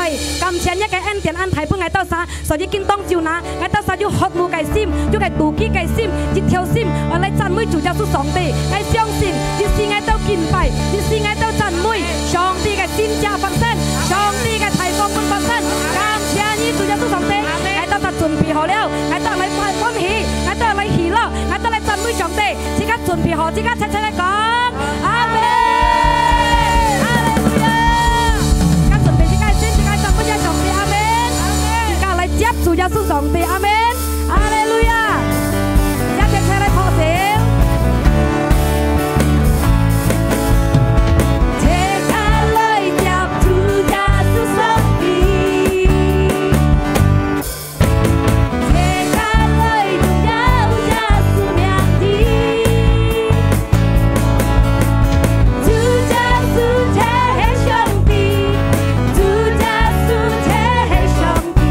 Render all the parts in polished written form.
ơi cầm chén nhé cái anh tiền ăn thái phương ngày tao sa sở đi kinh tông chiều ná ngày tao sa yêu hot mù cái sim yêu cái tủ kỹ cái sim chỉ theo sim ở lại chăn mũi chủ gia số 2 tỷ cái xiong sim đi xi ngày tao kinh phải đi xi ngày tao chăn mũi chong đi cái xin cha phần sen chong đi cái thái phong quân phần sen cầm chén nhé chủ gia số 2 tỷ ngày tao ta chuẩn bị hậu liao ngày tao lại phải con hỉ ngày tao lại hỉ lo ngày tao lại chăn mũi 2 tỷ chỉ cách chuẩn bị hậu chỉ cách chạy lại con amen Chép chủ gia số 2 tỷ amen hallelujah chắc chắn sẽ lại phó tiếng thế cả lời chép chủ gia số 2 tỷ thế cả lời chủ gia số 2 tỷ chủ gia số thế sông tỷ chủ gia số thế sông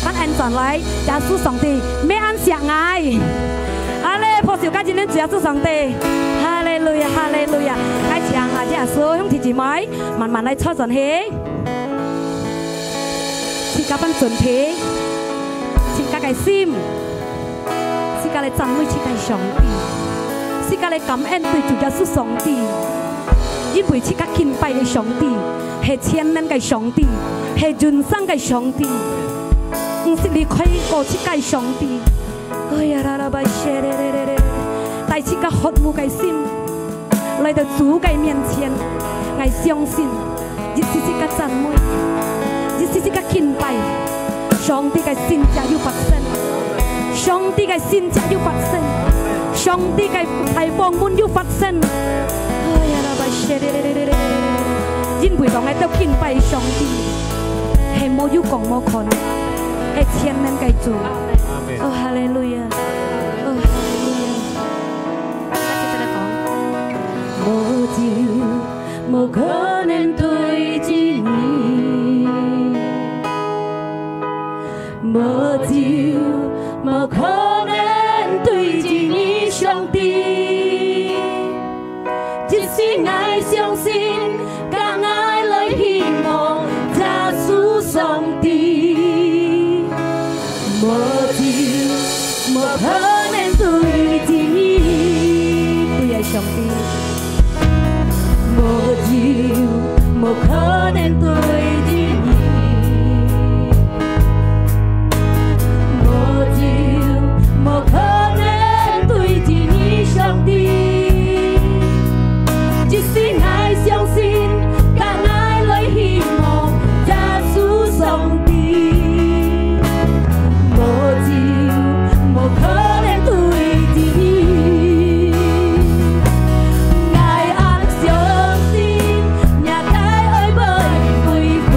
翻安全来，耶稣上帝，咩安上爱。阿嘞，破小家今天主耶稣上帝，哈利路亚，哈利路亚，开唱啊，耶稣兄弟姊妹，慢慢来操阵起，自家班准起，自家嘅心，自家嚟讚美自家上帝，自家嚟感恩對主耶穌上帝，因為自家敬拜嘅上帝係千年嘅上帝，係人生嘅上帝，唔是離開過自家上帝。哎呀啦啦吧，帶自家渴慕嘅心來到主嘅面前，我相信，一時自家讚美，一時自家敬拜，上帝嘅聖者要發生，上帝嘅聖者要發生，上帝嘅大方門要發生。哎呀啦吧，因為當我哋敬拜上帝，係冇要講冇看，係千年嘅主。哦，哈利路亞，哦，哈利路亞。無照，無可能對治你，無照，無可能對治你，上帝。即使愛相信，更愛來希望，耶穌上帝。無無可能對治你，對愛上帝。無照，無可能對治你。無照，無可能對治你，上帝。即使愛相信，更愛來希望，耶穌上帝。無可能對治你，愛愛相信，也該愛袂恢復。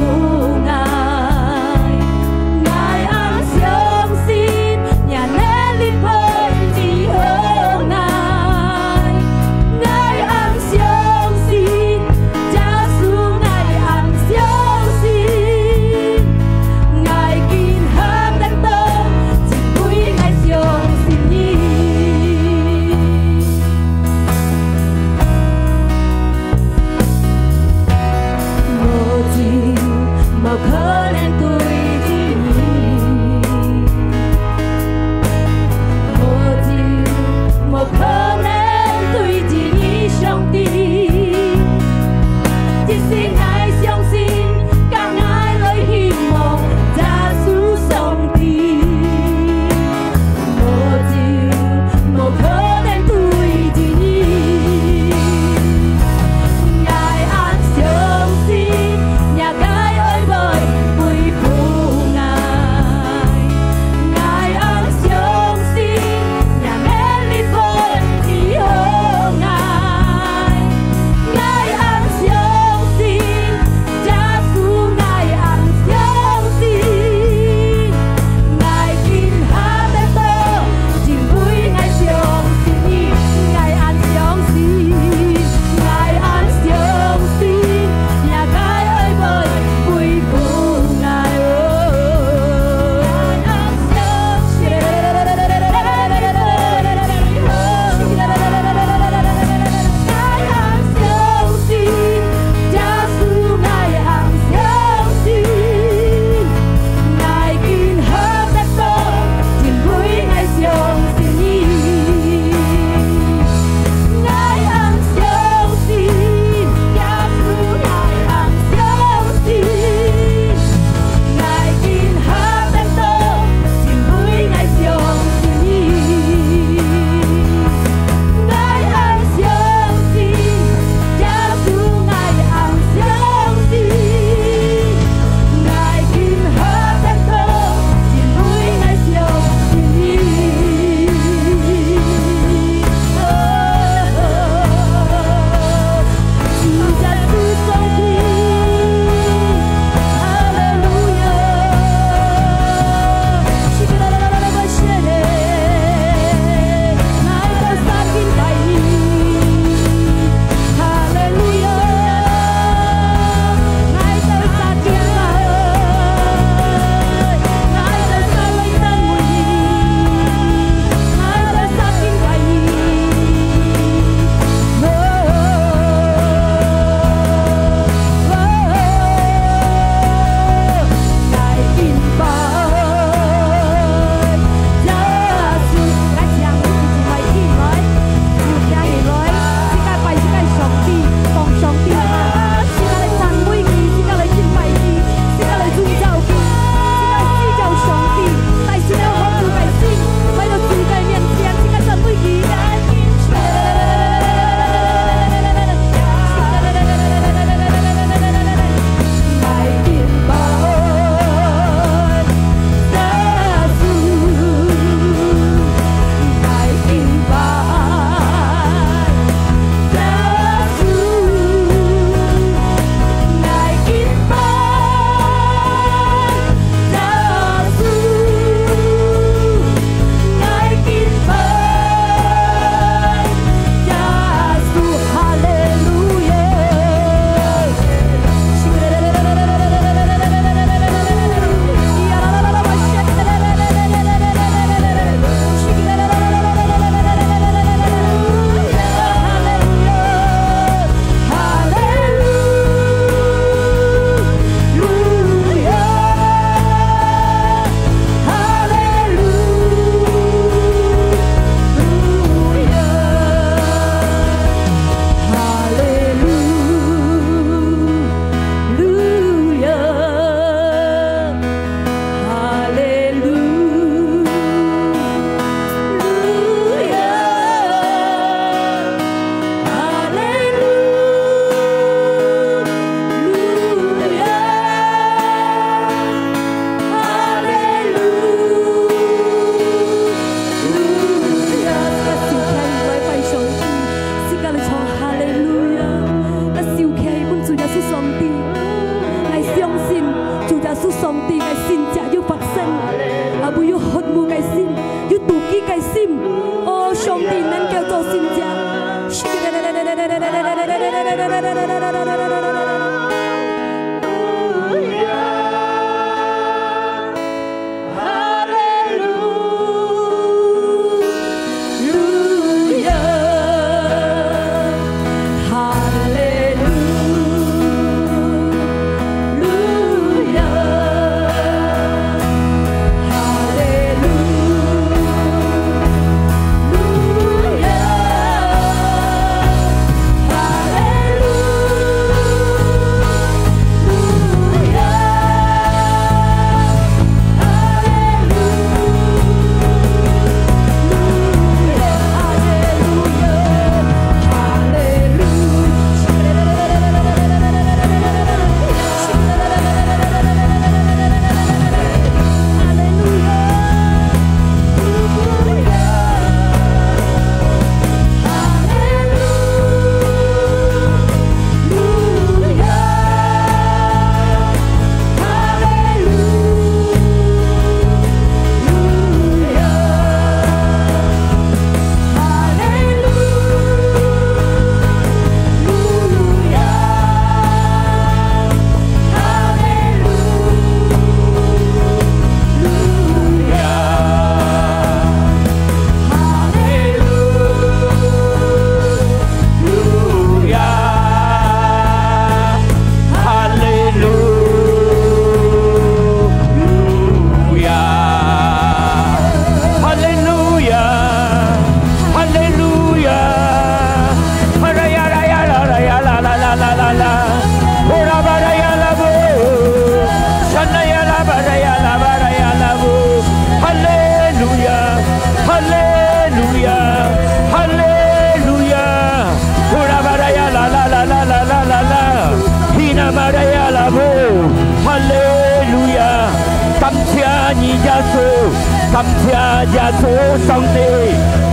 感謝耶穌上帝，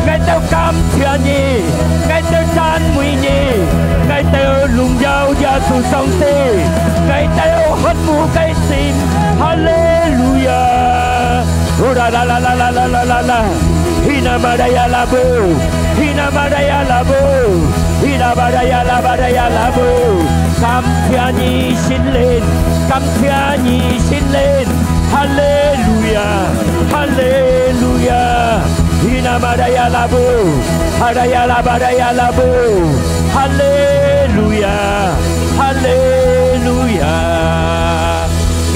我都感謝你，我都讚美你，我都榮耀耶穌上帝，我都渴慕嘅心，哈利路亞！啦啦啦啦啦啦啦啦啦，希那瑪利亞拉布，希那瑪利亞拉布，希那瑪利亞拉巴利亞拉布，感謝你心靈，感謝你心靈。哈利路亞，哈利路亞，希那瑪利亞拉布，哈利亞拉巴利亞拉布，哈利路亞，哈利路亞。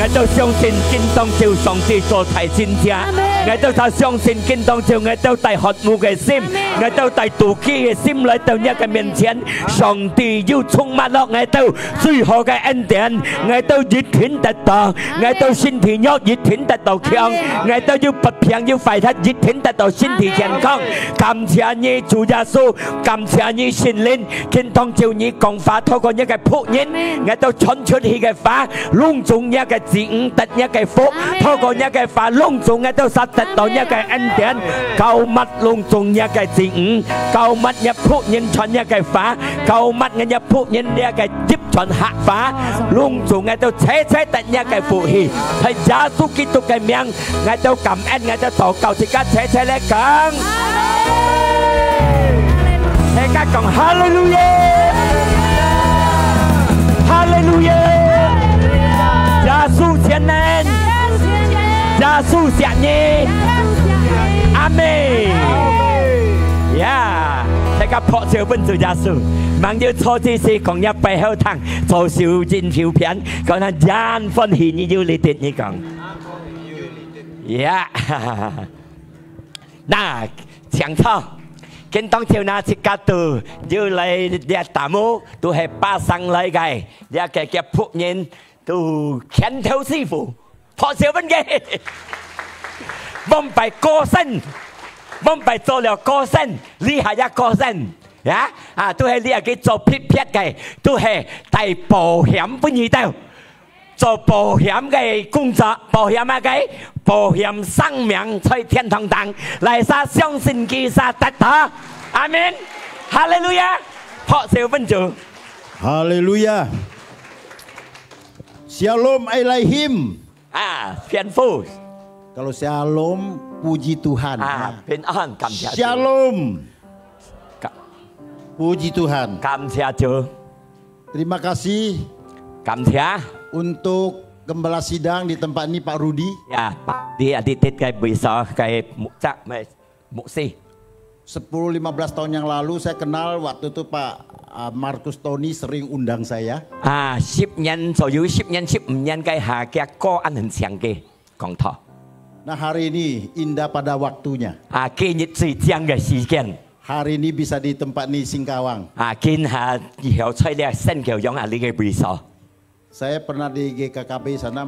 我都相信見當照上帝所提真正，我都相信見當照我都帶渴慕嘅心，我都帶妒忌嘅心來到一個面前，上帝要充滿落我都最好嘅恩典，我都熱情得到，我都身體要熱情得到強，我都要不平要快樂熱情得到身體健康。感謝你主耶穌，感謝你聖靈，見當照你講法，透過一個僕人，我都傳出去嘅法，隆重一個子五得一個福，透過一個法隆重嘅都實得到一個恩典，購物隆重一個子五，購物一僕人傳一個法，購物嘅一僕人一個接傳客法，隆重嘅都切切得一個福氣，係耶穌基督嘅名，我都感恩，我都禱告，即刻切切嚟講，即刻講哈利路亞，哈利路亞。耶穌前人，耶穌謝你，阿妹，呀，大家破照本做耶穌，望到初次是講一背後堂做小戰照片，講他人歡喜你要你跌你講，呀，嗱，長操。見當朝那隻家度要嚟啲大母都係巴生嚟嘅，一個嘅僕人都牽頭師傅破小本嘅，幫拜歌聲，幫拜做了歌聲，呢係一歌聲，啊都係呢一個做撇撇嘅，都係大保險本意度。做保險嘅工作，保險乜嘅？保險生命在天堂等，嚟撒相信佢撒得他，阿門，哈利路亞，破小分組，哈利路亞 ，Shalom Alaihim， Pianfu， kalau Shalom puji Tuhan， 平安感謝 Shalom， puji Tuhan， 感謝主 terima kasih， 感謝。untuk gembala sidang di tempat ini Pak Rudi. Ya, dia titik kayak bisa kayak mukcak muksi. 10-15 tahun yang lalu saya kenal waktu itu Pak Markus Tony sering undang saya. 10年左右10年15年嘅下嘅個人很強嘅講台。 Nah hari ini indah pada waktunya. 今日最正嘅時間。 Hari ini bisa di tempat ini Singkawang. 今下以後出嚟新橋用呢個會所。 Saya pernah di GKKB sana.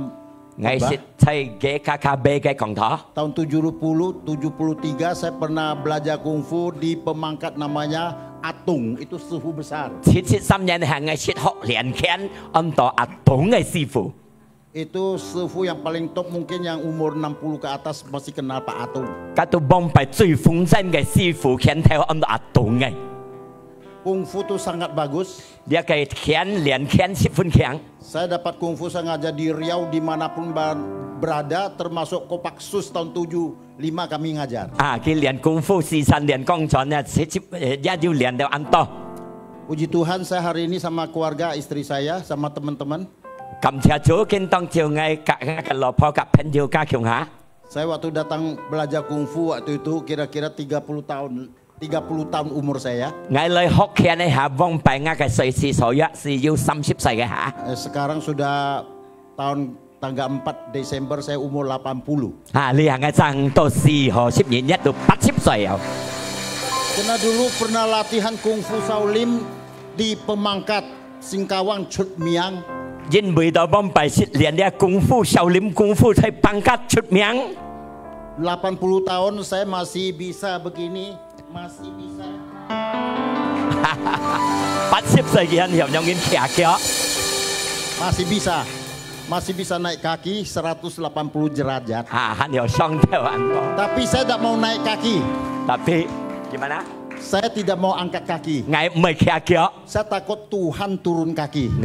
GKKB嘅講台。 Tahun 73 saya pernah belajar kungfu di pemangkat namanya Atung, itu suhu besar. 73年係我學練拳，按到阿東嘅師傅。 Itu suhu yang paling top mungkin yang umur 60 ke atas masih kenal Pak Atung. 嗰度幫拜最豐盛嘅師傅拳頭按到阿東嘅。 Kungfu itu sangat bagus. Dia kayak練拳10分強。 Saya dapat kungfu sengaja di Riau dimanapun berada, termasuk Kopaksus tahun 75 kami ngajar. 佢練功夫時辰練功場呢，一要練到安多。 Puji Tuhan saya hari ini sama keluarga istri saya sama teman-teman. 感謝主，見當朝我嘅老婆กับ朋友加強下。 Saya waktu datang belajar kungfu waktu itu kira-kira 30 tahun umur saya. Sekarang sudah tahun tanggal 4 Desember saya umur 80. Karena dulu pernah latihan kungfu Shaolin di Pemangkat Singkawang Chut Miang. 因為到幫拜練啲功夫少林功夫喺pangkat出名。 80 tahun saya masih bisa begini. Masih bisa. 80 歲嘅人又用緊騎腳， masih bisa masih bisa naik kaki 180 derajat. Tapi saya tidak mau naik kaki. Tapi gimana? Saya tidak mau angkat kaki. Saya takut Tuhan turun kaki.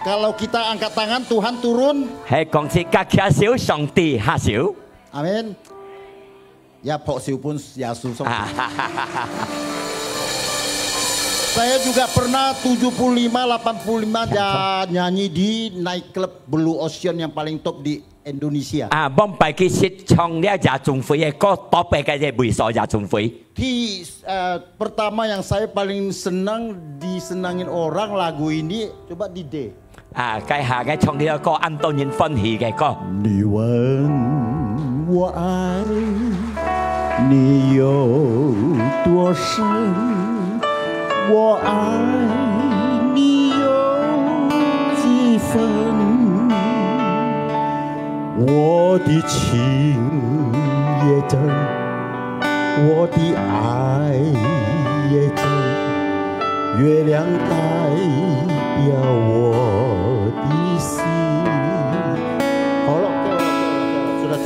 Kalau kita angkat tangan, Tuhan turun. Amin. Ya, Pak Siu pun ya susah. Saya juga pernah 75-85 nyanyi di nightclub Blue Ocean yang paling top di Indonesia. Pertama yang saya paling senang disenangin orang lagu ini, coba di D. 介下嘅唱呢個歌，按當然歡喜嘅歌。你問我愛你有多深，我愛你有幾分，我的情也真，我的愛也真，月亮代表我。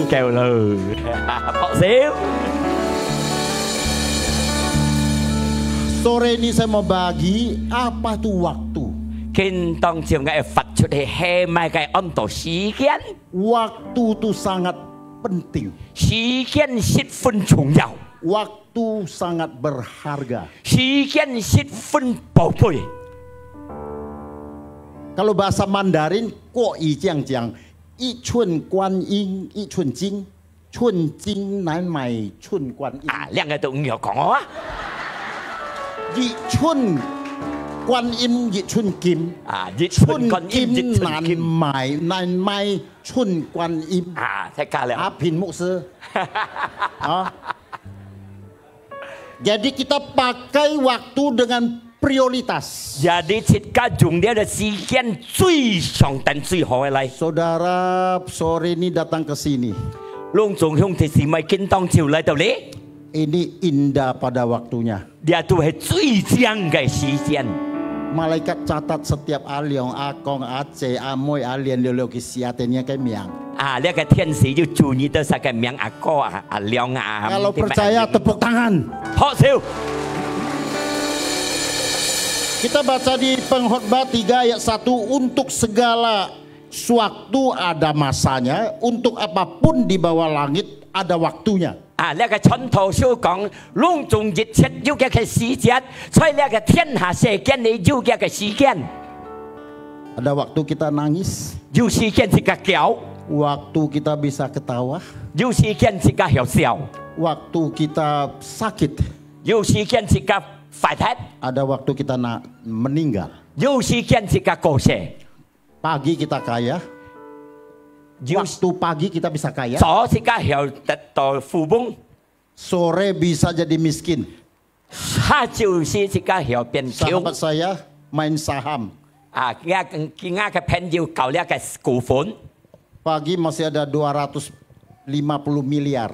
Kêu lừ Pak Siu. Sore ini saya mau bagi apa tuh waktu. Waktu itu sangat penting. Waktu sangat berharga. Kalau bahasa Mandarin, kok jiang-jiang, i chun guan yin, i chun jing, chun jing nan mai chun guan yin. Liang cái tụng nhiều có á. I chun guan yin, i chun kim. Chun kim nan mai chun guan yin. Thế ca liang. Apin mục sư. Jadi kita pakai waktu dengan prioritas. Jadi kita dùng dia的时间最上等最好的来。Saudara sore ini datang ke sini. Ini indah pada waktunya. Dia tu係最正嘅時間。Malaikat catat setiap aliong, akong, ace, amoy, alien, leo ke siatennya ke miang. Dia ke 天使要注意到晒嘅名阿哥啊阿亮啊。Kalau percaya tepuk tangan. Pak Siu. Kita baca di Pengkhotbah 3 ayat 1, untuk segala suatu ada masanya, untuk apapun di bawah langit ada waktunya. 呢個傳道書講，隆重熱切要嘅係時節，所以呢個天下世間你要嘅係時間。Ada waktu kita nangis, 要時間自己叫， waktu kita bisa ketawa, 要時間自己笑， waktu kita sakit, 要時間自己快樂。 Ada waktu kita meninggal. 有時間自己過世。 Pagi kita kaya. Waktu pagi kita bisa kaya. Sore bisa jadi miskin. Sahabat saya main saham. Pagi masih ada 250 miliar.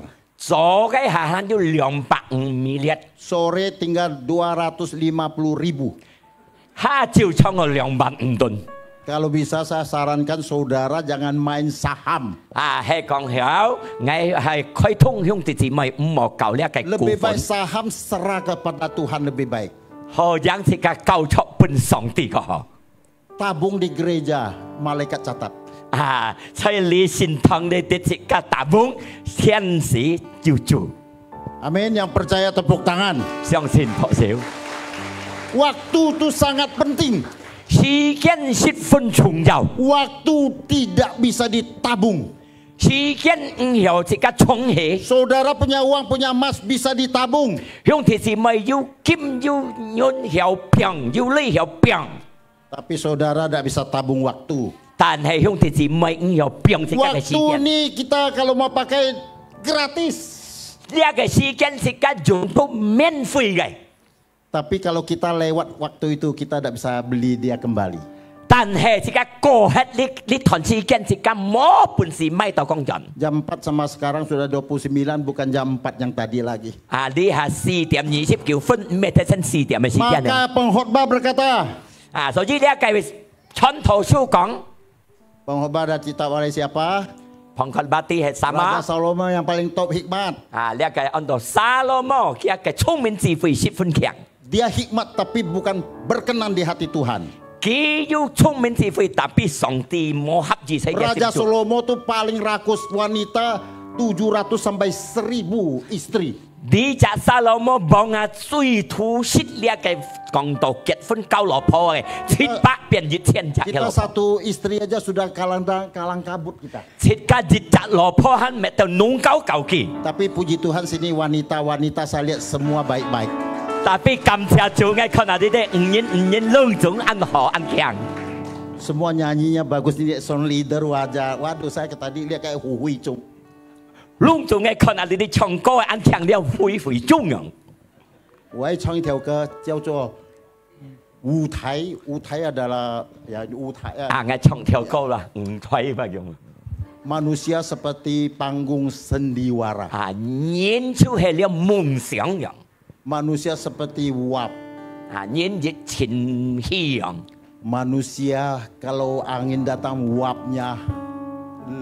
Sore tinggal 250 ribu. Kalau bisa saya sarankan saudara jangan main saham. Lebih baik saham serah kepada Tuhan lebih baik. Tabung di gereja, malaikat catat. Amin, yang percaya tepuk tangan. Waktu itu sangat penting. Waktu tidak bisa ditabung. Saudara punya uang, punya emas bisa ditabung. Tapi saudara tidak bisa tabung waktu. Waktu ini kita kalau mau pakai gratis. Tapi kalau kita lewat waktu itu kita tidak bisa beli dia kembali. Jam 4 sama sekarang sudah 29, bukan jam 4 yang tadi lagi. Maka pengkhotbah berkata, Pengkhotbah ditetap oleh siapa? Pengkhotbah itu sama. Raja Salomo yang paling top hikmat. Dia kayak untuk Salomo, dia kayak 聪明智慧十分强。Dia hikmat tapi bukan berkenan di hati Tuhan. Raja Salomo itu paling rakus wanita 700 sampai 1000 istri. Di Raja Salomo banget最突出咧嘅講到結婚交老婆嘅700變1000隻。Kita satu istri aja sudah kalang kabut kita. 7隻老婆han met到弄交舊記。Tapi puji Tuhan sini wanita-wanita saya lihat semua baik-baik. Tapi 感謝主嘅看下呢啲五人兩種安好安強。Semua nyanyinya bagus nih, sound leader wajah. Waduh saya tadi lihat kayak Hui Chung. 隆重嘅看下你哋唱歌安強了恢恢中啊！我要唱一條歌叫做舞台，舞台 adalah ya 舞台啊。我唱條歌啦，舞台吧用。Manusia seperti panggung sendiwara. 演出係了夢想樣。Manusia seperti uap. 演熱情氣樣。Manusia kalau angin datang uapnya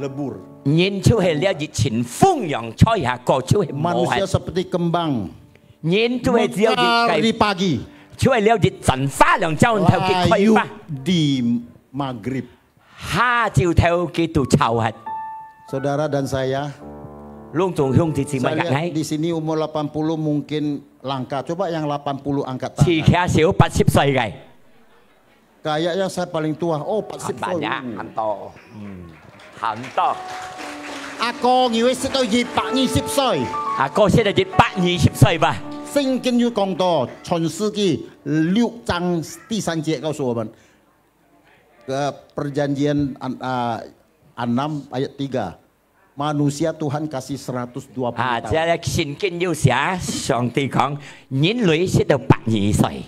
lebur. Manusia seperti kembang. Mekar di pagi. Layu di maghrib. Saudara dan saya lihat di sini umur 80 mungkin langka. Coba yang 80 angkat tangan. Kayaknya saya paling tua. Oh, 80 Ako以為識到120歲。Ako現在120歲吧。聖經有講到創世紀6章第3節告訴我們，perjanjian 6 ayat 3, manusia Tuhan kasih 120 tahun. 即係聖經有寫上帝講人類識到120歲。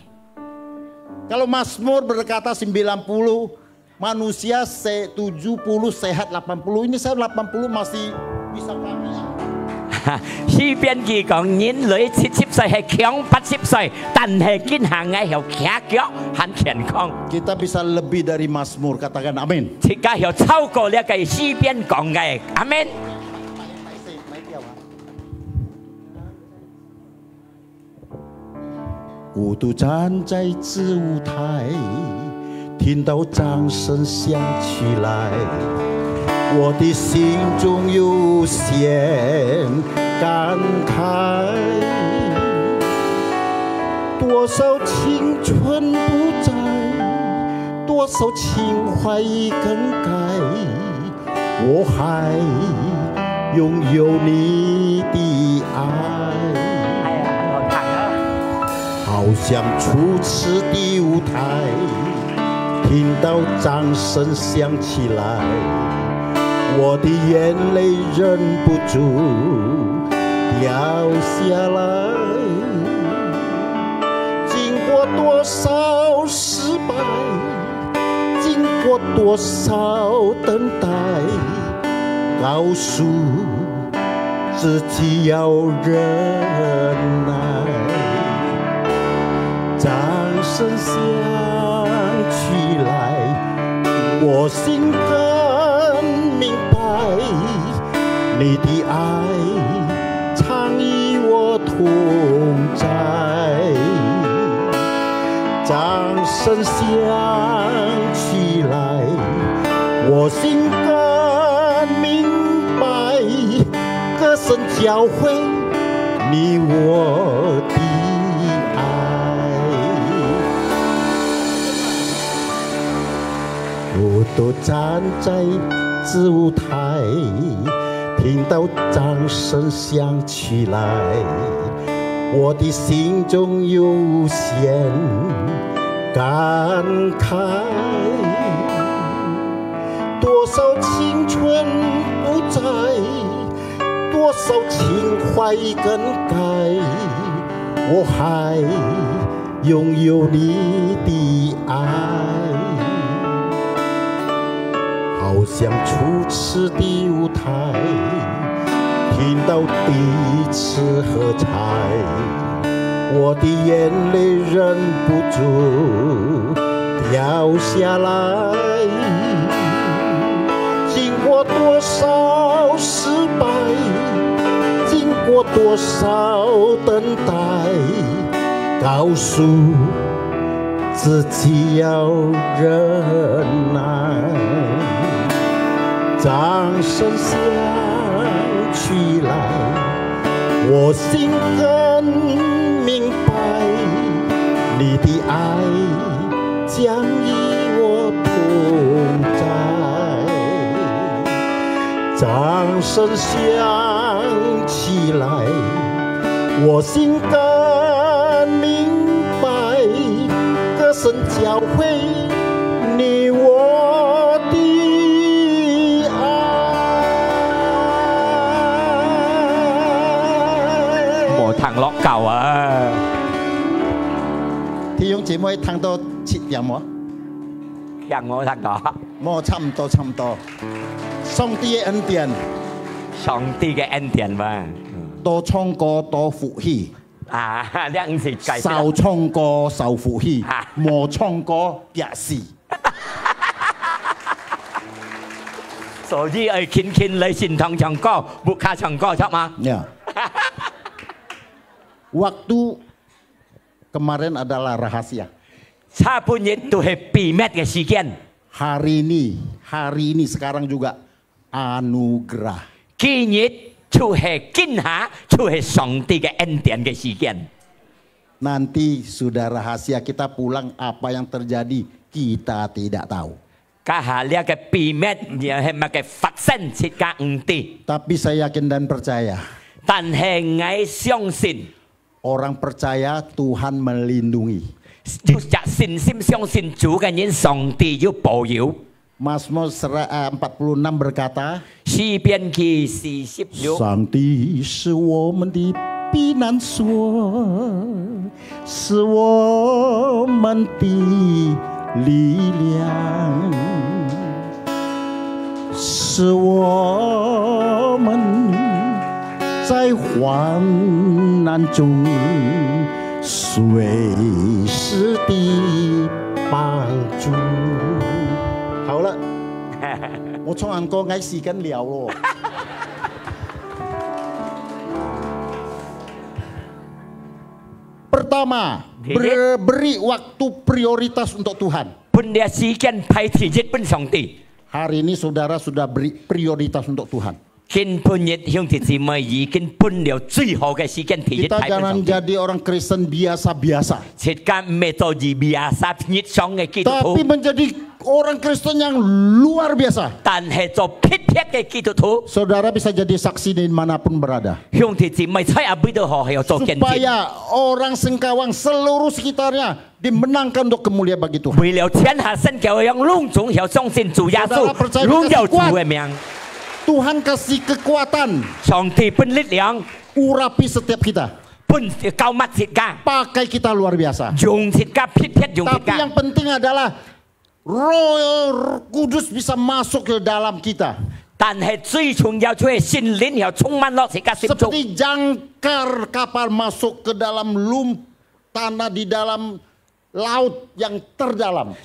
Kalau Mazmur berkata 90, manusia 70 sehat 80. Ini saya 80 masih bisa kaki. 詩篇記講人類70歲係強80歲，但係堅行嘅又徛腳很健康。Kita bisa lebih dari Mazmur, katakan amin. 而家又超過呢個詩篇講嘅，阿們。孤獨站在子舞台，聽到掌聲響起來，我的心中有些感慨。多少青春不在，多少情懷已更改，我還擁有你的愛。好像初次的舞台，聽到掌聲響起來，我的眼淚忍不住掉下來。經過多少失敗，經過多少等待，告訴自己要忍耐。掌聲響起來，我心更明白，你的愛常與我同在。掌聲響起來，我心更明白，歌聲教會你我的我都站在子舞台，聽到掌聲響起來，我的心中有些感慨。多少青春不在，多少情懷已更改，我還擁有你的愛。好像初次的舞台，聽到第一次喝彩，我的眼淚忍不住掉下來。经过多少失败，经过多少等待，告诉自己要忍耐，掌声响起来，我心更明白，你的爱将与我同在，掌声响起来，我心更明白，歌声教会你我的爱。冇彈落舊啊！弟兄姐妹，聽到切點冇？讓我睇到。冇，差唔多，差唔多。上帝嘅恩典，上帝嘅恩典嘛。多唱歌多福氣。啊，呢唔是計。少唱歌少福氣，冇唱歌也是。所以kinเลยsin tong唱歌，bukan唱歌，cak mah. Ya. Waktu kemarin adalah rahasia. Sabun itu happy mad ke sekian. Hari ini sekarang juga anugerah. Kini cuhe kinha, cuhe sangti ke entian ke sekian. Nanti sudah rahasia, kita pulang apa yang terjadi kita tidak tahu. Kahalia ke pimet dia hema ke faksen sika enti. Tapi saya yakin dan percaya. Tan hengai siang sin. Orang percaya Tuhan melindungi. Sejak sin sim siang sin juga nyen sangti yu保佑. Mazmur 46 berkata, 诗篇第46. 上帝是我们的避难所，是我们的力量，是我们在患难中随时的帮助。好了，我唱完歌挨時間聊咯。Pertama, beri waktu prioritas untuk Tuhan. Hari ini saudara sudah beri prioritas untuk Tuhan. Kita jangan jadi orang Kristen biasa-biasa. Tapi menjadi orang Kristen yang luar biasa. Saudara bisa jadi saksi dimanapun berada. Supaya orang Sengkawang seluruh sekitarnya dimenangkan untuk kemuliaan bagi Tuhan. Saudara percaya Tuhan kasih kekuatan. Urapi setiap kita. Pakai kita luar biasa. Tapi yang penting adalah Roh Kudus bisa masuk ke dalam kita. Seperti jangkar kapal masuk ke dalam tanah di dalam laut yang terdalam.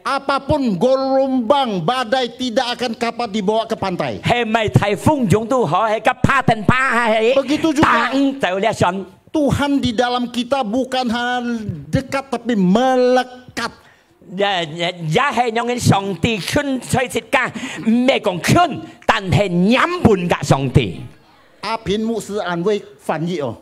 Apapun gelombang badai tidak akan kapal dibawa ke pantai. Begitu juga Tuhan di dalam kita bukan hanya dekat tapi melekat. Apin Mục sư An Wei Fan Yi oh.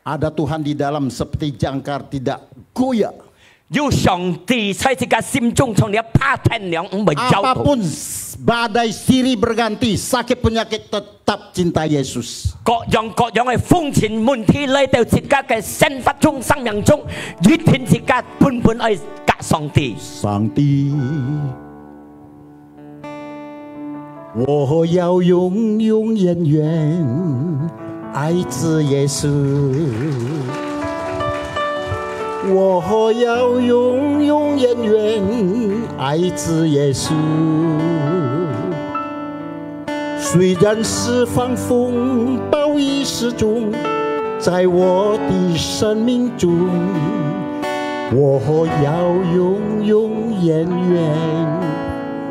Ada Tuhan di dalam seperti jangkar tidak goyah. Apapun badai sirih berganti, sakit penyakit tetap cinta Yesus. Sangti 我要永永远远爱着耶稣，我要永永远远爱着耶稣。虽然是放风暴雨之中，在我的生命中，我要永永远远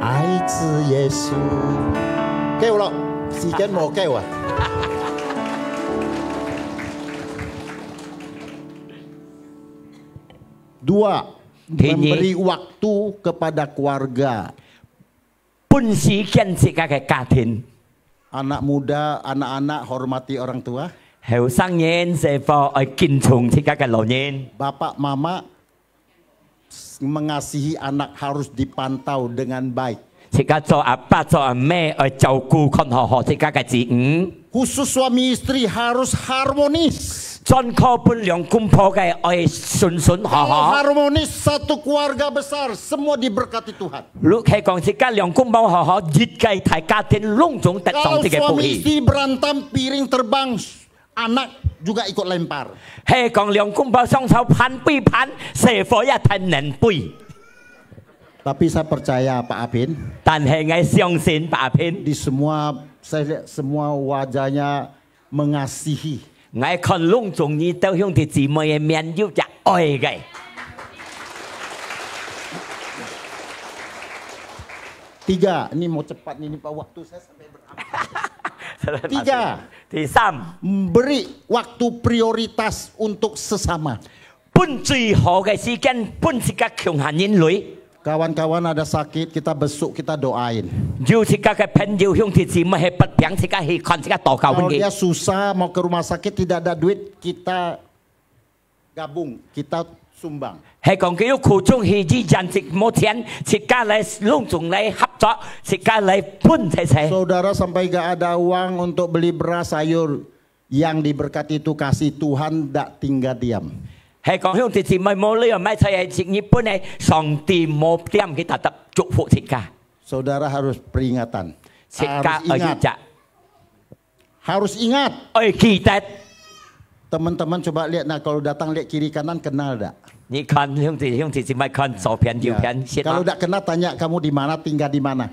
愛着耶穌。夠啦，時間冇夠啊！ Dua, memberi waktu kepada keluarga. Anak muda, anak-anak hormati orang tua. Bapak mama mengasihi anak harus dipantau dengan baik. Khusus suami istri harus harmonis. Harmonis satu keluarga besar, semua diberkati Tuhan. Kalau suami istri berantem, piring terbang, anak juga ikut lempar. Tapi saya percaya Pak Apin, di semua saya lihat semua wajahnya mengasihi. Tiga, ini mau cepat ini Pak, waktu saya sampai berapa? Tiga, beri waktu prioritas untuk sesama. Kawan-kawan ada sakit, kita besuk, kita doain. Kalau dia susah mau ke rumah sakit tidak ada duit, kita gabung, kita sumbang. Saudara sampai gak ada uang untuk beli beras sayur, yang diberkati itu kasih Tuhan, tidak tinggal diam. Saudara harus peringatan. Harus ingat. Teman-teman coba lihat, nah kalau datang lihat kiri kanan kenal tak? Ya. Kalau tidak kenal tanya kamu di mana, tinggal di mana.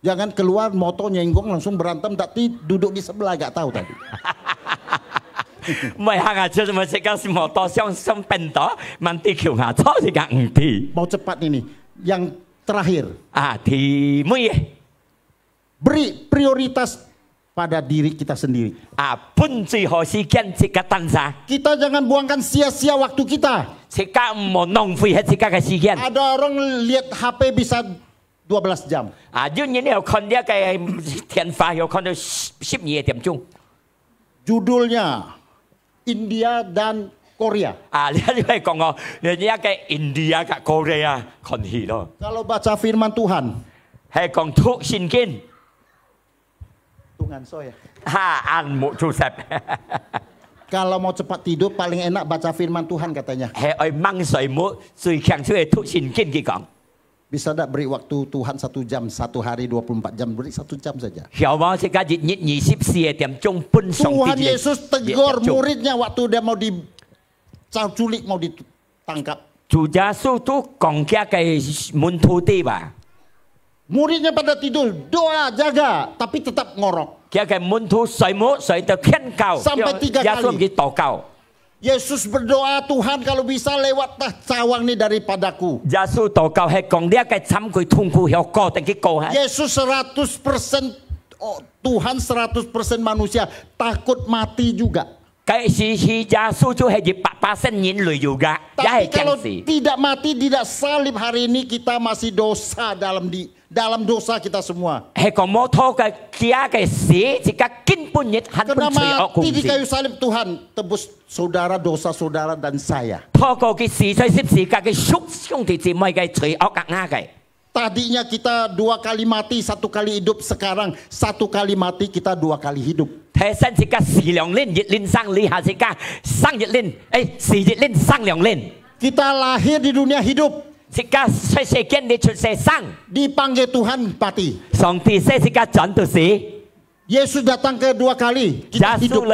Jangan keluar motor nyenggong langsung berantem, tapi duduk di sebelah gak tahu tadi. Mau cepat ini. Yang terakhir. Beri prioritas pada diri kita sendiri. Kita jangan buangkan sia-sia waktu kita. Ada orang lihat HP bisa 12 jam. Judulnya India dan Korea. Kalau baca firman Tuhan, kalau mau cepat tidur paling enak baca firman Tuhan katanya. Bisa tidak beri waktu Tuhan 1 jam, 1 hari 24 jam, beri 1 jam saja. Tuhan Yesus tegur muridnya waktu dia mau diculik, mau ditangkap. Muridnya pada tidur, doa, jaga, tapi tetap ngorok. Sampai 3 kali. Yesus berdoa, Tuhan kalau bisa lewatlah cawang ini daripadaku. Yesus 100% Tuhan, 100% manusia, takut mati juga. Tapi kalau tidak mati, tidak salib hari ini, kita masih dosa dalam dosa kita semua. Karena mati di kayu salib, Tuhan tebus saudara, dosa saudara dan saya. Tadinya kita 2 kali mati, 1 kali hidup. Sekarang 1 kali mati, kita 2 kali hidup. Kita lahir di dunia hidup, dipanggil Tuhan mati. Yesus datang ke 2 kali, kita hidup.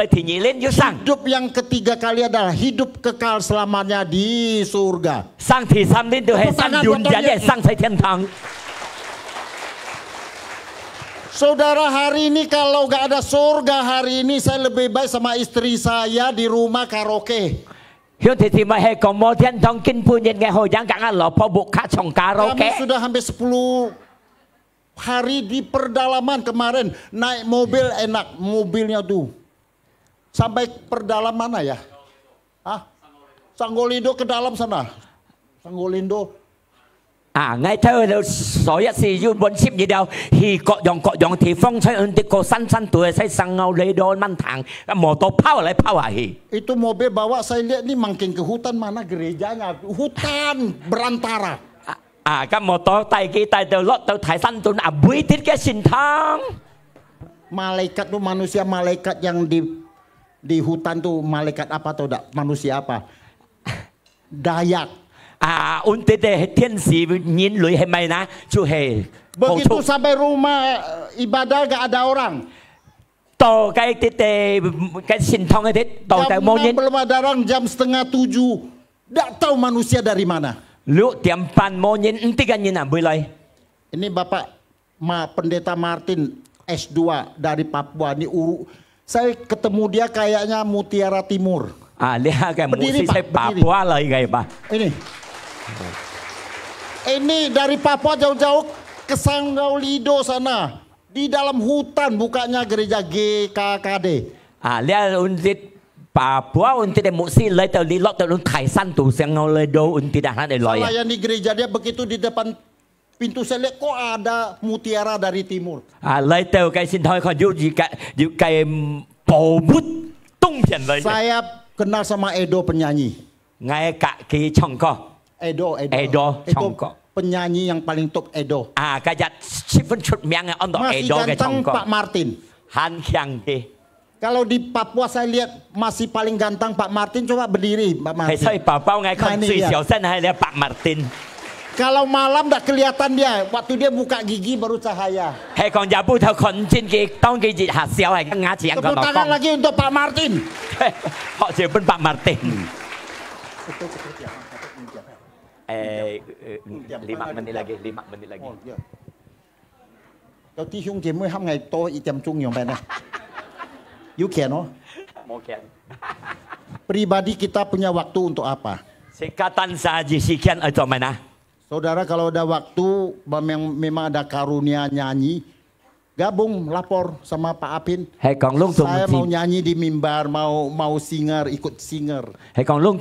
Hidup yang ketiga kali adalah hidup kekal selamanya di surga. Saudara, hari ini kalau gak ada surga hari ini saya lebih baik sama istri saya di rumah karaoke. Kami sudah hampir 10 hari di perdalaman kemarin. Naik mobil enak, mobilnya tuh. Sampai perdalaman mana ya? Sanggolindo ke dalam sana. Sanggolindo. Ngay theo所一是要揾攝嘢掉，去各樣地方出去個山度，喺上澳嚟到曼塘，摩托拋嚟拋下去。Itu mobil bawa saya lihat nih makin ke hutan mana gerejanya, hutan berantara. 咁摩托帶到落到台山度每啲嘅線湯。Malaikat tuh manusia malaikat yang di hutan tuh malaikat apa atau tidak manusia apa? Dayak. Untuk天使人類係咪呢？就係 begitu sampai rumah ibadah gak ada orang.到cái線湯嗰啲，到就冇人。Belum ada orang, jam 6:30, gak tahu manusia dari mana. 6 點半冇人，唔知嘅人啊，會嚟。Ini Bapak Pendeta Martin S2 dari Papua. Ini saya ketemu dia kayaknya Mutiara Timur. Lihat kan musik saya Papua lagi kayak Pak. Ini dari Papua jauh-jauh ke Sanggolindo sana. Di dalam hutan bukanya gereja GKKD. Lihat untuk Papua untuk musik lai tadi di lot tadi Thai San tu Sanggolindo untuk dah ada loy. Saya di gereja dia begitu di depan pintu saya lihat kok ada mutiara dari timur. Lai tadi kayak sinthoi kau juga kayak pobut tungjian lai. Saya kenal sama Edo penyanyi. Ngay kak ki Chongko. Edo Chongko. Penyanyi yang paling top Edo. Kayak Stephen Chutmiang untuk Edo ke Chongko. Pak Martin. Han Kiang ki. Kalau di Papua saya lihat masih paling ganteng Pak Martin, coba berdiri Pak Martin. Saya Papua ngay kon si Xiaosen hai lihat Pak Martin. Kalau malam tak kelihatan dia, waktu dia buka gigi baru cahaya. Hei kon jabu tau kon jin ki tong ki ji ha xiao hai ngah jiang kon. Tepuk tangan lagi untuk Pak Martin. Họ chỉ bên Pak Martin. 5 menit lagi. Có tí兄姐妹hôm ngày tôi ít jam chung yang mana? You can no? Mau can. Pribadi kita punya waktu untuk apa? Sikatan saja sekian atau mana? Saudara kalau ada waktu memang ada karunia nyanyi, gabung lapor sama Pak Apin. Saya mau nyanyi di mimbar, mau singer, ikut singer. Kalau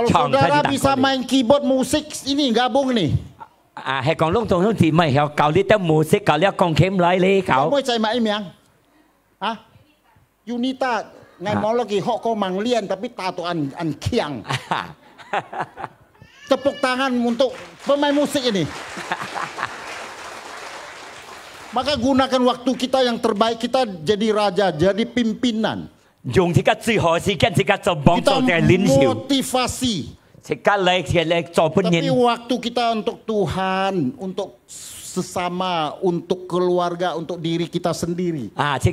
saudara bisa main keyboard musik ini gabung nih. Kalau musik kalau kongkem lagi kau. Kamu cai mai miang? Yunita ngai mau lagi hok kau manglian tapi tato an kiang. Tepuk tangan untuk pemain musik ini. Maka gunakan waktu kita yang terbaik, kita jadi raja, jadi pimpinan. Kita motivasi. Tapi waktu kita untuk Tuhan, untuk sesama, untuk keluarga, untuk diri kita sendiri. Jangan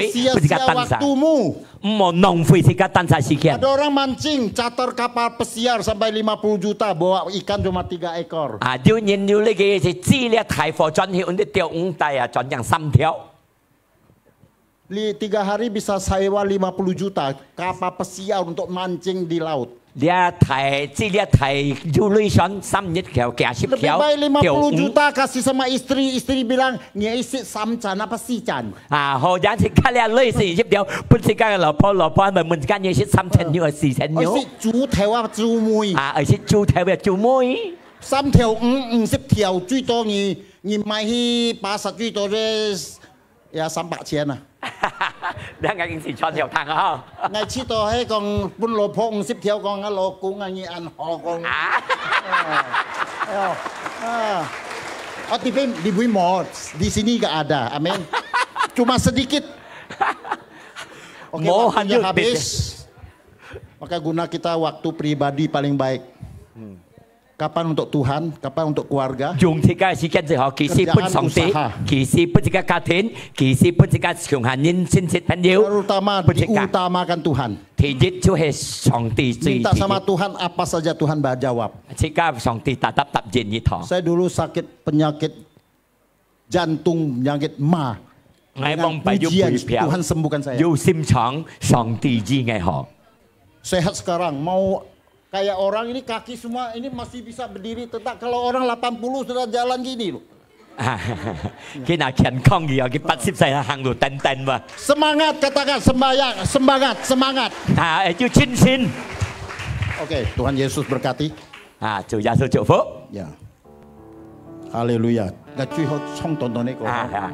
sia-sia waktumu. Ada orang mancing, charter kapal pesiar sampai 50 juta, bawa ikan cuma 3 ekor. 3 hari bisa sewa 50 juta kapal pesiar untuk mancing di laut. Lebih baik 50 juta kasih sama istri, istri bilang ngisi samcan apa sih can. Chú theo apa chú mui. 3條50條最多你買去80最多也300錢啊。你係件事錯條攤啊！我知道喺講半老婆50條講啊老公啊你按好講。di Wimor di sini nggak ada, amin. Cuma sedikit. Oke, waktunya habis. Maka guna kita waktu pribadi paling baik. kapan untuk Tuhan, kapan untuk keluarga. 用自己嘅時間就學，其實本上帝，其實本自己家庭，其實本自己窮閒人、親戚朋友， terutama diutamakan Tuhan. 其實就係上帝最。 Minta sama Tuhan apa saja Tuhan jawab. Jika 上帝答應呢堂。 Saya dulu sakit penyakit jantung, penyakit ma. Dengan pujian Tuhan sembuhkan saya. 要心腸，上帝醫我好。 Sehat sekarang, mau kayak orang ini kaki semua ini masih bisa berdiri tetap. Kalau orang 80 sudah jalan gini loh. 佢嗱健康嘅有佢80歲啦，行路蹬蹬嘛。 Semangat katakan sembahyang, semangat, semangat. 啊，要專心。 Oke, Tuhan Yesus berkati. 啊，主耶穌祝福。 Ya. Haleluya. 那最後衝動到呢個。呀。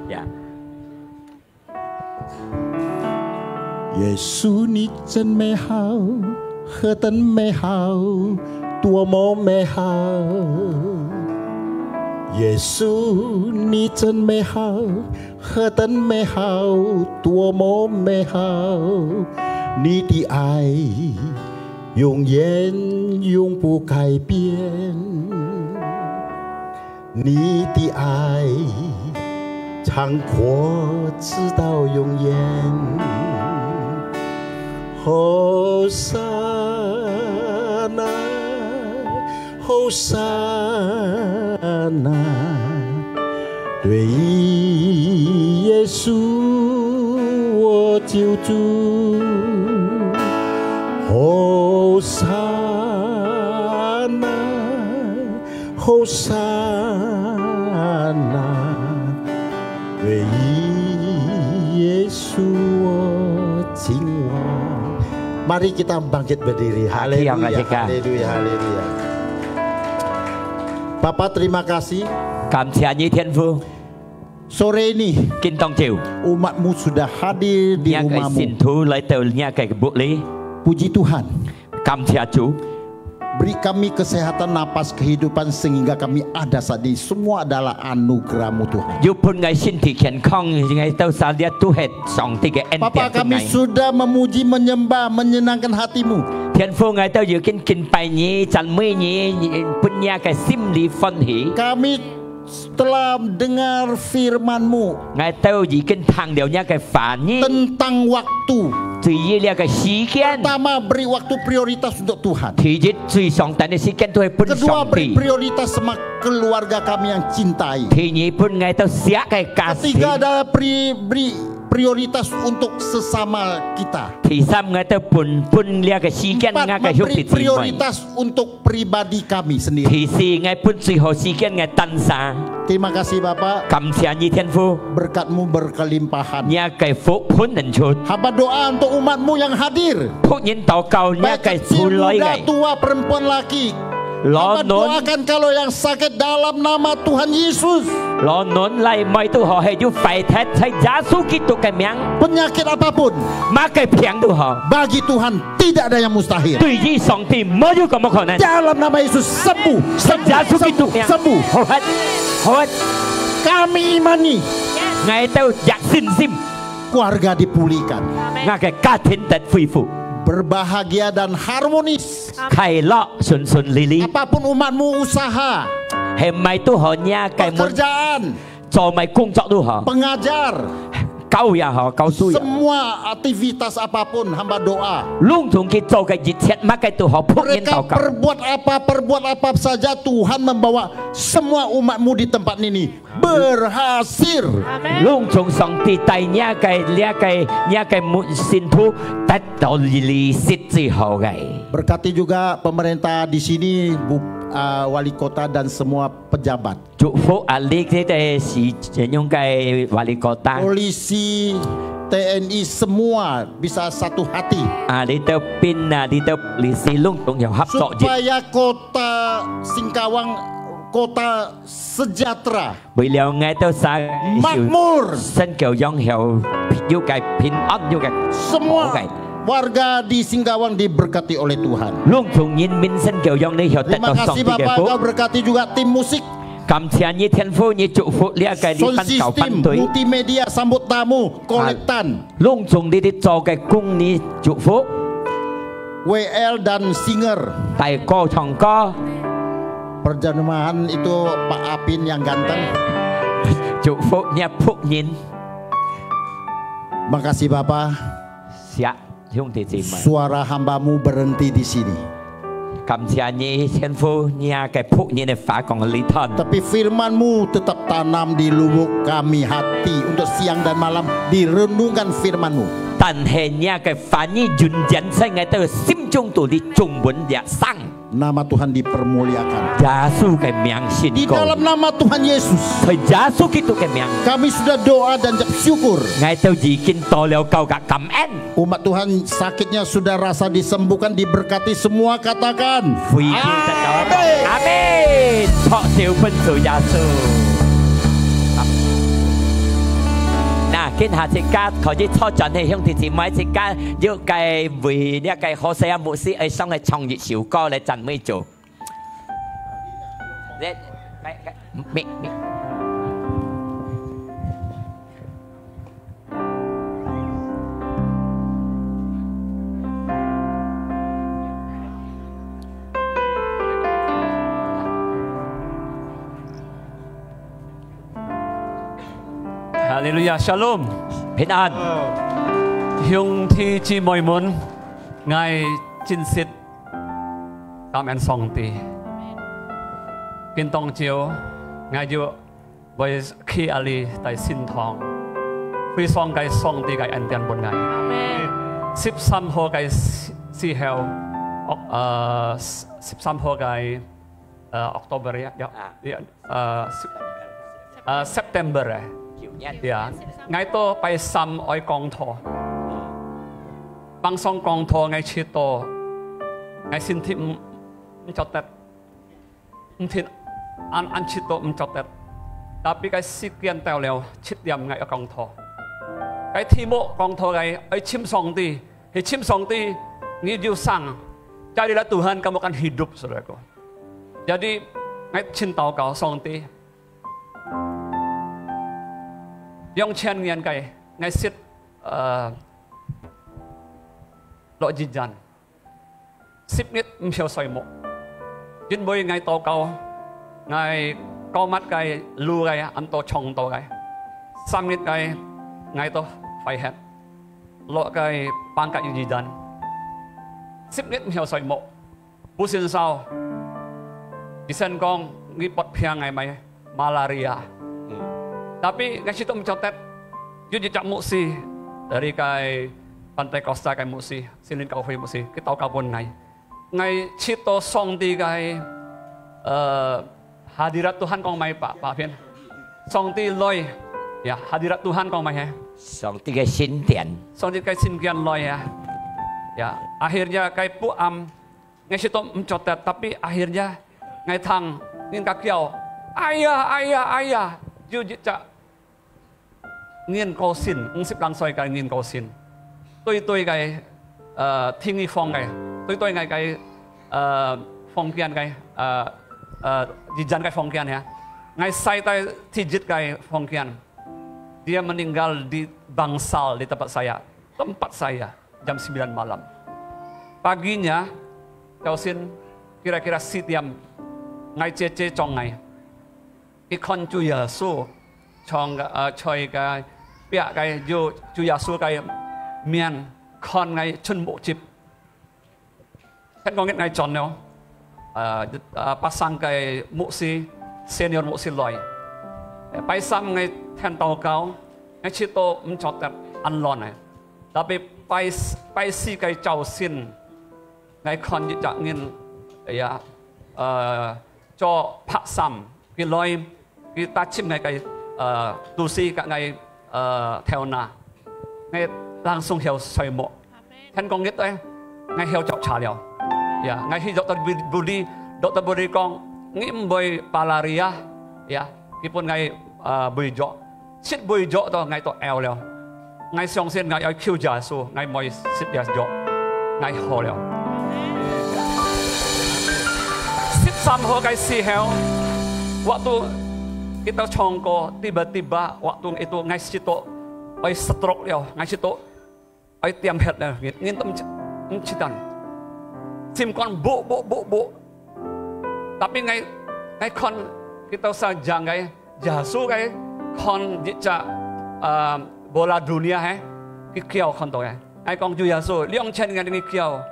耶穌你真美好，何等美好，多麼美好！耶穌你真美好，何等美好，多麼美好！你的愛永遠永不改變，你的愛長闊直到永遠。 Hosana, Hosana， 对耶稣我救主。Hosana, Hosana， 对耶稣我敬望。 Mari kita bangkit berdiri. Haleluya, haleluya, haleluya. Bapak terima kasih. Sore ini umatmu sudah hadir di rumahmu. Puji Tuhan. Beri kami kesehatan napas kehidupan sehingga kami ada saat ini. Semua adalah anugerah-Mu Tuhan. Bapa kami sudah memuji, menyembah, menyenangkan hati-Mu. Kami setelah dengar firman-Mu tentang waktu. Pertama beri waktu prioritas untuk Tuhan. Kedua beri prioritas sama keluarga kami yang cintai. Ketiga adalah beri prioritas untuk sesama kita. Empat memberi prioritas untuk pribadi kami sendiri. Terima kasih Bapak. Berkat-Mu berkelimpahan. Hamba doa untuk umat-Mu yang hadir. Baik kecil, muda, tua, perempuan, laki. Hamba doakan kalau yang sakit dalam nama Tuhan Yesus. Penyakit apapun bagi Tuhan tidak ada yang mustahil. Dalam nama Yesus sembuh, sembuh. Kami imani keluarga dipulihkan, berbahagia dan harmonis. Apapun umat-Mu usaha, pekerjaan, pengajar, semua aktivitas apapun hamba doa. Mereka perbuat apa saja Tuhan membawa semua umat-Mu di tempat ini berhasil. Berkati juga pemerintah di sini, wali kota dan semua pejabat. Polisi, TNI semua bisa satu hati. Supaya kota Singkawang kota sejahtera, makmur. Semua warga di Singkawang diberkati oleh Tuhan. Terima kasih Bapak, Kau berkati juga tim musik, sound system, multimedia, sambut tamu, kolektan, WL dan singer. Perjemahan itu Pak Apin yang ganteng. Chúc phúc nha phúc nhìn. Makasih Bapak. Siap,兄弟姊妹. Suara hambamu berhenti di sini. Cảm ơn Nhi Thiên Phu nha cái phúc nhìn này phá còn lý thân. Tapi firmanmu tetap tanam di lubuk kami hati untuk siang dan malam direnungkan firmanmu. Tần hệ nha cái phá nhi dùn dẫn sang ngay từ sim trung tụ đi trùng vấn địa sang. Nama Tuhan dipermuliakan. Yesus cái miang xin Di dalam nama Tuhan Yesus. Thời Yesus itu cái miang. Kami sudah doa dan bersyukur. Ngay từ gì kinh to leo kau gak cảm ơn. Umat Tuhan sakitnya sudah rasa disembuhkan, diberkati semua, katakan. Amin. Amin. Thọ siêu phân sự Yesus. Nah, kita hati kat kalau jadi thọ chuẩn thì兄弟姊妹只kat yêu cái vìเนี่ยcái hồ sơ mục sư ở trong cái trong nhiệt siêu co lại chẳng mấy chỗ. Mẹ. Hallelujah, Shalom. Bình an.兄弟姊妹們，愛珍惜感恩上帝。見當朝，愛要為企喺你在心堂，非常嘅上帝嘅恩典本愛。13號嘅時候，13號嘅Oktober September ya, ngay to by some oi kong tho, bang song kong tho ngay chito, ngay sin tim mencotet, mungkin an chito mencotet, tapi cái sekian tao leo chit diam ngay kong tho, cái timo kong tho ngay oi chim song ti, he chim song ti ni diu sang, jadilah Tuhan kamu akan hidup saudaraku, jadi ngay cinta kau song ti. Yang chen ngian kai ngai sit lo jijan 10 nit mhiao soi mo jin boy ngai to kau ngai kau mat kai lu kai an to chong to kai 3 nit kai ngai to fai het lo kai pang kai jijan 10 nit mhiao soi mo bu sin sao di sen kong ngi pot phiang ngai mai malaria. Tapi ngai situ mencotet, dia jejak muksi dari kai Pantai Costa kai muksi, Silin Cafe muksi, kita tahu kapun ngai situ song di kai hadirat Tuhan kong mai Pak Pian, song di loy, ya hadirat Tuhan kong mai ya, song di kai sin tian, song di kai sin tian loy ya akhirnya kai puam ngai situ mencotet, tapi akhirnya ngai thang ngin kakiau, ayah, dia jejak nghiên cầu xin, 50 歲嘅nghiên cầu xin，對嘅天意方嘅，對嘅方見嘅di jalan方見ya，ngay saya tijit嘅方見，dia meninggal di bangsal di tempat saya jam 9 malam. Paginya, cầu xin kira-kira setiap ngay cece trong ngày, ikon Chúa Giêsu chong choi cái bịa cái Chúa Giêsu cái miền con ngay chân bộ chip, kan có ngay chọn nhau, pasang cái mũ si senior mũ si loy, bay sam ngay thân tàu cao, ngay chỉ to chọn tập ăn lon này, tapi bay si cái chào xin, ngay con như dạng nghiên, ya cho pasam cái loy cái ta chim ngay cái tu si các ngày theo na ngay langsung theo soi mộ thân con biết đấy ngay theo chọc trà liao ya ngay khi dokter budi con nghĩ bơi malaria ya cái pun ngay bơi gió chết bơi gió to ngay to eo liao ngay song sen ngay ai kêu giả su ngay moi sit dia gió ngay ho liao 13 ho ngay si heo waktu kita chongko tiba-tiba waktu itu ngai situ oi stroke liao ngai situ oi tiam het liao ngin tem citan sim kon bu tapi ngai ngai kon kita saja ngai Yesus ngai kon jika bola dunia kiau kon to ngai kong Chúa Yesus liang chen ngai kiau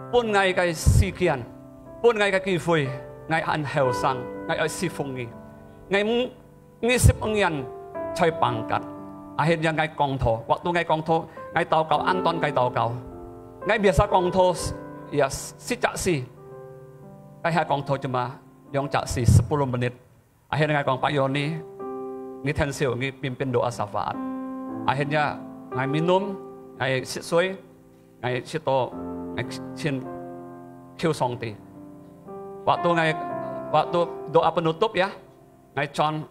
pun ngai kai sikian pun ngai kai kifui ngai an heo sang ngai si fungi ngai ngisip engian choi pangkat akhirnya ngai kong to waktu ngai kong to ngai tau kau Anton ngai tau kau ngai biasa kong to ya si cak si ngai kong to cuma yang cak si 10 menit akhirnya ngai kong Pak Yoni ngi tensil ngi pimpin doa syafaat akhirnya ngai minum ngai sisui ngai sito ngai chin kiu songti waktu doa penutup ya ngai John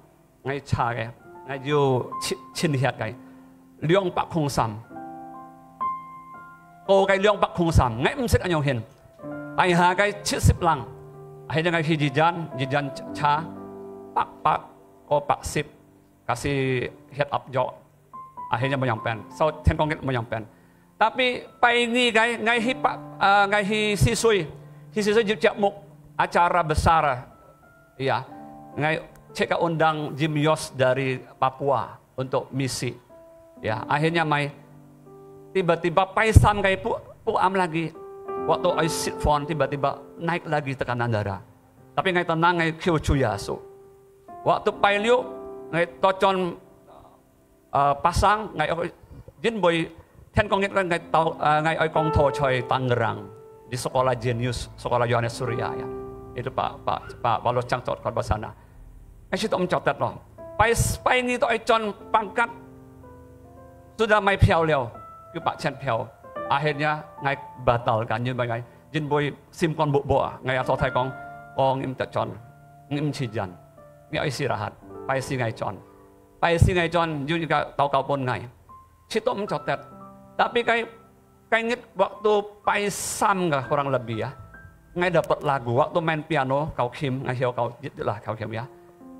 ngai cha cái ngai yu chin hiat cái liang Pak Khong Sam cô cái liang Pak Khong Sam ngai msit anh hin ai ha cái 70 lang akhirnya ngai jijan cha pak ko Pak Sip kasih head up job akhirnya menyampen so ten kongit menyampen tapi pai ni ngai hi pak ngai hi sisui jejak muk acara besar ya ngai cek undang Jim Yos dari Papua untuk misi ya akhirnya mai tiba-tiba paisan ngai pu am lagi waktu I sit phone tiba-tiba naik lagi tekanan darah tapi ngai tenang ngai kiu Chúa Yesus waktu pai liu ngai tocon pasang ngai jin boy ten kongit ngai tau ngai oi kong to choi Tangerang di sekolah Genius sekolah Yohanes Surya ya itu Pak Walos Cangcot korban sana ngai situ mencatat loh pai ni to oi con pangkat sudah mai piao liao ke Pak Chen piao akhirnya ngai batalkan như ngai jin boy sim kon bo ngai atau thai kong ngim ta chon ngim chi jan ngai istirahat pai si ngai John juga tahu kau pun ngai. Situ mencotet. Tapi kayak inget waktu paisam nggak kurang lebih ya. Ngai dapat lagu waktu main piano kau kim ngai hiau kau lah kau kim ya.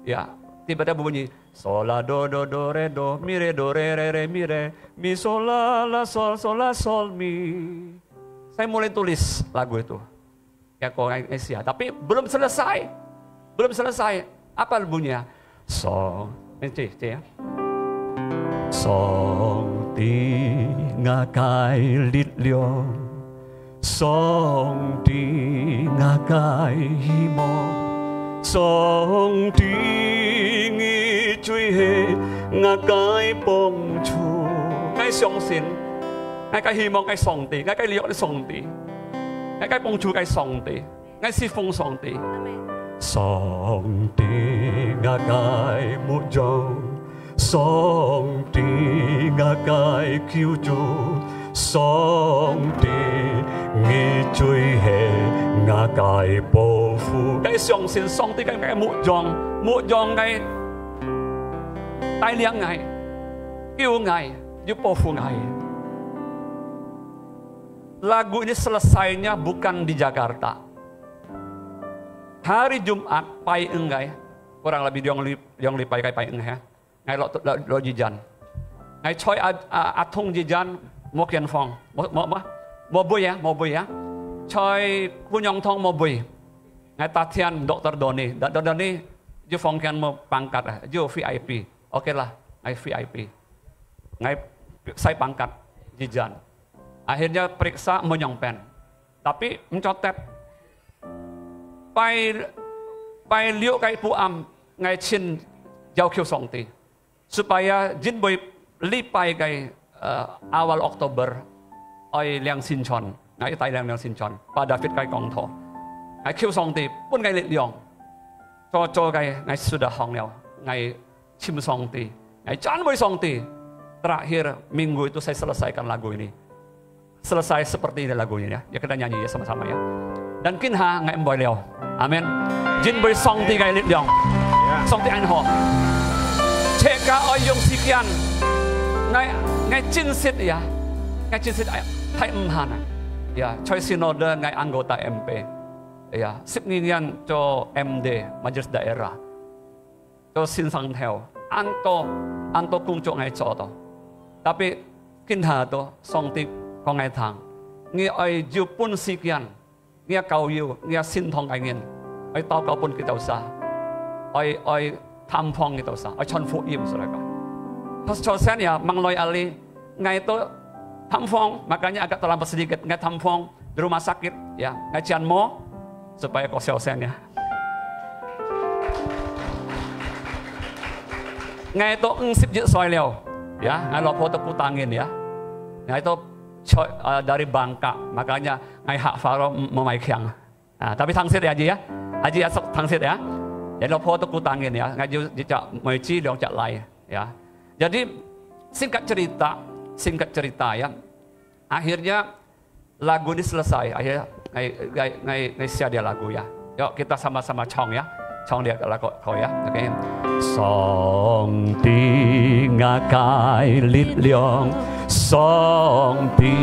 Ya tiba-tiba bunyi sol la do re do mi re mi re mi sol la sol mi. Saya mulai tulis lagu itu. Ya kau ngai sia. Tapi belum selesai. Apa bunyinya? Song Nanti ya. Song ti nga kai lit liong, song ti nga kai himo, song ti ngi chui he nga kai bong chu, ngai song sin, ngai kai himo ngai song ti, ngai kai liok song ti, ngai kai bong chu ngai song ti, ngai si phong song ti. Song ti nga kai mu jong, song ti nga kai kiu chu, song ti ngi chui he nga kai po fu. Cái song sin song ti cái mu jong cái tai liang ngai, kiu ngai, yu po fu ngai. Lagu ini selesainya bukan di Jakarta. Hari Jumat pai engai kurang lebih yang lipai kai pai engai ngai lo jijan ngai choi atung jijan mo kian fong mo boy ya choi punyong thong mo boy ngai tatian Dr. Doni ju fong kian mo pangkat ju VIP oke lah ngai VIP ngai saya pangkat jijan akhirnya periksa menyongpen tapi mencotet pai liu kai pu am ngai chin jauh kiu song ti supaya jin boy lipai kai awal Oktober oi liang sin chon ngai tai liang sin chon pa David kai kong tho ngai kiu song ti pun ngai lit liong cho kai ngai sudah hong liao ngai chim song ti ngai chan boy song ti terakhir minggu itu saya selesaikan lagu ini selesai seperti ini lagunya ya kita nyanyi ya sama-sama ya dan kinha ngai emboy liao amin jin boy song ti ngai lit liong song ti an ho cheka oi yong sikian ngai chin sit ya ngai chin sit thai han ya choi sinode ngai anggota MP ya sip ngian cho MD majelis daerah cho sin sang theo anto kung cho ngai cho to tapi kinha to song ti ko ngai thang ngi oi ju pun sikian ngia kau yu ngia sin thong ai ngin ai tao kau pun kita usah oi tampong itu sa, oi chon fu im saudara. Pas chosen ya mangloi ali ngai itu tampong, makanya agak terlambat sedikit ngai tampong di rumah sakit ya, ngai cian mo supaya kau chosen ya. Ngai itu sip jit soi leo ya, ngai lo foto putangin ya. Ngai itu dari Bangka, makanya ngai hak faro memai kiang. Nah, tapi tangsit ya Haji ya tangsit ya. Jadi lo foto kutangin ya, ngai jejak meji dong jak lai ya. Jadi singkat cerita ya. Akhirnya lagu ini selesai. Akhirnya ngai sia dia lagu ya. Yuk kita sama-sama chong ya. Chong dia lagu kau ya. Oke. Song ti ngakai lit liong, song ti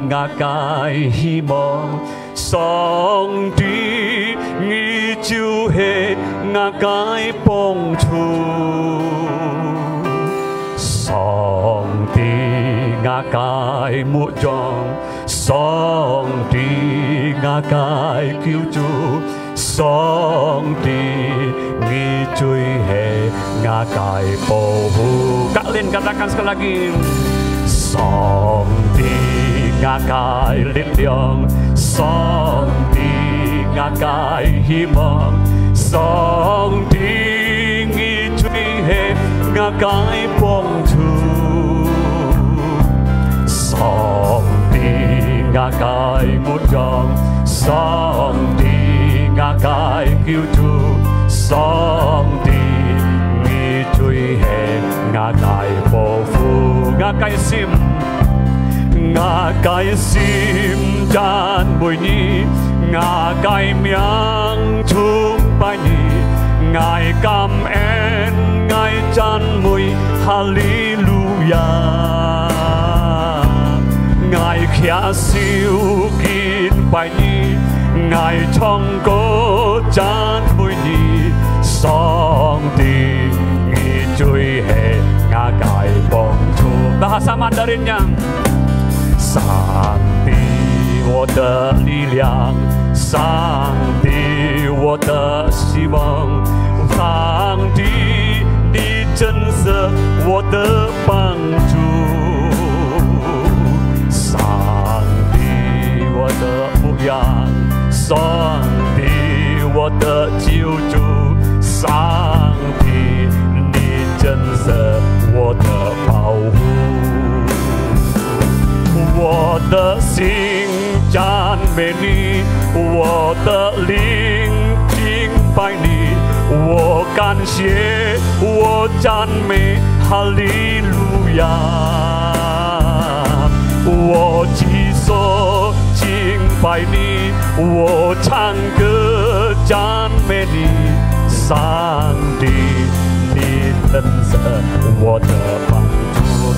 ngakai himong, song ti ngi chu he ngakai pong chu, song ti ngakai mu jong, song ti ngakai kiu chu, song ti ngi chui he ngakai po hu. Kak Lin katakan sekali lagi. Song ti ngakai lit liong, song ti ngakai himong, song ti ngi chui he ngakai pong chu, song ti ngakai mu jong, song ti ngakai kiu chu, song ti ngi chui he ngakai po fu. Ngakai sim jan bui ni, ngakai miang chung pai ni, ngai kam en ngai chan mui hallelujah, ngai khia siu kin pai ni, ngai chong ko chan mui ni, song ti ngi chui he ngakai pong chu. Bahasa Mandarinnya, 上帝我的力量，上帝我的希望，上帝你真是我的帮助，上帝我的牧羊，上帝我的救主，上帝你真是我的保护。我的心赞美你，我的灵敬拜你，我感谢，我赞美，哈利路亚。我举手敬拜你，我唱歌赞美你，上帝，你真是我的帮助。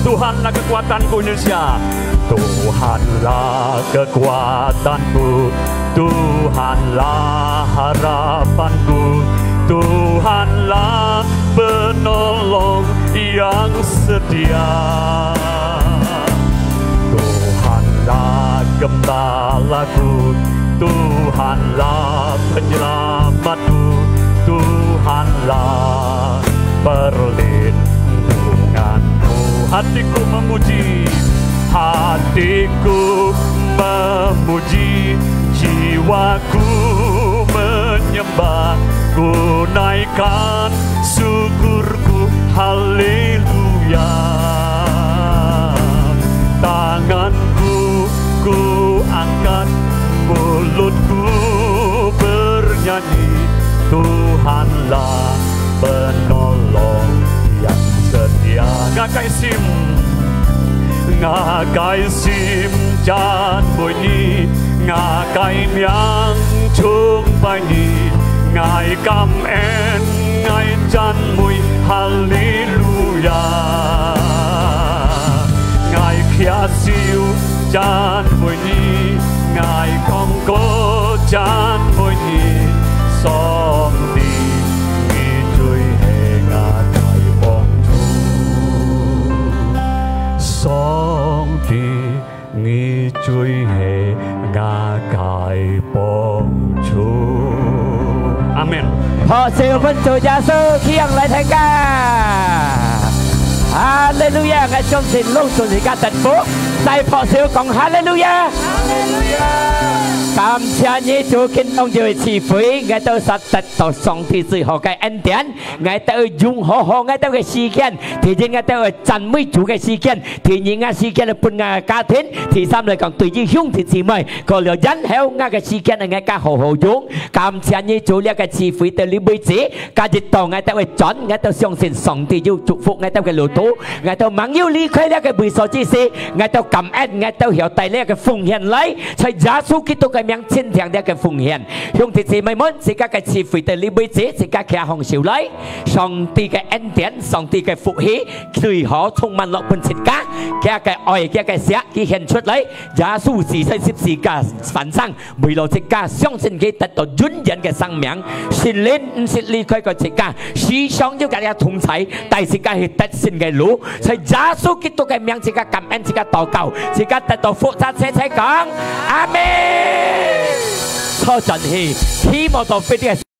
Tuhanlah kekuatanku Indonesia, Tuhanlah kekuatanku, Tuhanlah harapanku, Tuhanlah penolong yang setia, Tuhanlah gembalaku, Tuhanlah penyelamatku, Tuhanlah perlindunganku. Hatiku memuji, hatiku memuji, jiwaku menyembah, ku naikkan syukurku, haleluya. Tanganku ku angkat, mulutku bernyanyi, Tuhanlah penolong yang setia. Ngakai sim jan bunyi, ngakai miang chung pai ni, ngai kam en ngai chan mui haleluya. Ngai khia siu jan bunyi, ngai kong ko jan bunyi, song ti ngi chui he ngakai bong chu, song ti ngi chui he ngakai bong chu. Amin. 破少分做耶穌起人嚟睇㗎。哈利路亞！我相信龍做而家特福，再破少講哈利路亞。感謝你做見當就賜福，我都實得到上帝最好嘅恩典，我都用好好我都嘅時間，第二我都讚美主嘅時間，第二我時間嚟伴我家庭，第三嚟講對於兄弟姊妹，個了忍好我嘅時間我家好好用。感謝你做呢個賜福對你妹子，今日當我都會轉，我都相信上帝要祝福我都嘅路途，我都唔要離開呢個會所之事，我都感恩，我都要帶呢個奉獻嚟，在耶穌基督嘅名千條呢個奉獻，兄弟姊妹們，自家嘅賜福對你妹子，自家嘅紅燒禮，上帝嘅恩典，上帝嘅福氣，最好充滿落半切家，佢嘅愛，佢嘅錫，佢獻出嚟，耶穌是在十字架焚身，為了這家，相信佢得到永遠嘅生命，是靈唔是離開個這家，時常要大家同在，但是家係得勝嘅路，在耶穌基督嘅名，自家感恩，自家禱告，自家得到福澤，齊齊講，阿門。初陣氣，希望到飛啲。